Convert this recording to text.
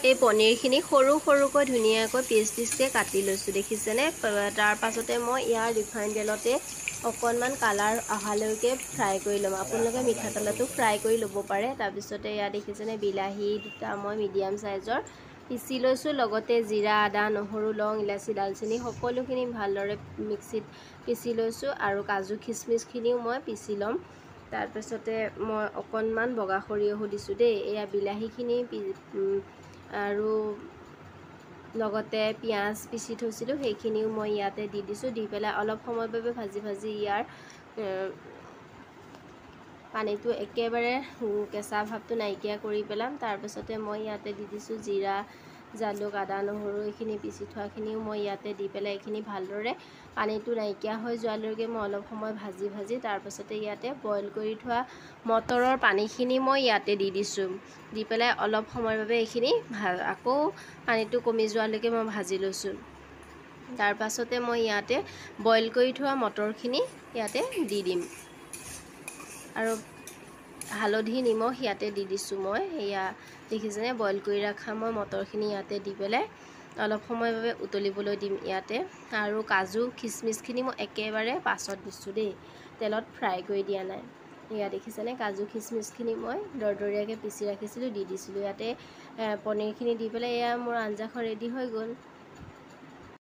এই পনীৰখিনি সৰু সৰুকৈ ধুনীয়াকৈ পিচ পিচকৈ কাটি লৈছোঁ দেখিছেনে। তাৰ পাছতে মই ইয়াৰ ৰিফাইন তেলতে অকণমান কালাৰ অহালৈকে ফ্ৰাই কৰি ল'ম। আপোনালোকে মিঠাতেলতো ফ্ৰাই কৰি ল'ব পাৰে। তাৰপিছতে ইয়াত দেখিছেনে বিলাহী দুটা মই মিডিয়াম চাইজৰ পিচি লৈছোঁ, লগতে জিৰা, আদা, নহৰু, লং, ইলাচি, দালচেনি সকলোখিনি ভালদৰে মিক্সিত পিচি লৈছোঁ আৰু কাজু খিচমিচখিনিও মই পিচি ল'ম। তাৰপিছতে মই অকণমান বগা সৰিয়হো দিছোঁ দেই। এয়া বিলাহীখিনি আৰু লগতে পিঁয়াজ পিচি থৈছিলোঁ সেইখিনিও মই ইয়াতে দি দিছোঁ। দি পেলাই অলপ সময়ৰ বাবে ভাজি ভাজি ইয়াৰ পানীটো একেবাৰে কেঁচা ভাৱটো নাইকিয়া কৰি পেলাম। তাৰপিছতে মই ইয়াতে দি দিছোঁ জিৰা, জালুক, আদা, নহৰু এইখিনি পিচি থোৱাখিনিও মই ইয়াতে দি পেলাই এইখিনি ভালদৰে পানীটো নাইকিয়া হৈ যোৱালৈকে মই অলপ সময় ভাজি ভাজি তাৰপিছতে ইয়াতে বইল কৰি থোৱা মটৰৰ পানীখিনি মই ইয়াতে দি দিছোঁ। দি পেলাই অলপ সময়ৰ বাবে এইখিনি আকৌ পানীটো কমি যোৱালৈকে মই ভাজি লৈছোঁ। তাৰ পাছতে মই ইয়াতে বইল কৰি থোৱা মটৰখিনি ইয়াতে দি দিম আৰু হালধি নিমখ ইয়াতে দি দিছোঁ। মই এয়া দেখিছেনে বইল কৰি ৰখা মই মটৰখিনি ইয়াতে দি পেলাই অলপ সময়ৰ বাবে উতলিবলৈ দিম ইয়াতে। আৰু কাজু খিচমিচখিনি মই একেবাৰে পাছত দিছোঁ দেই, তেলত ফ্ৰাই কৰি দিয়া নাই। এয়া দেখিছেনে কাজু খিচমিচখিনি মই দৰদৰীয়াকৈ পিচি ৰাখিছিলোঁ দি দিছিলোঁ ইয়াতে। পনীৰখিনি দি পেলাই এয়া মোৰ আঞ্জাখন ৰেডি হৈ গ'ল।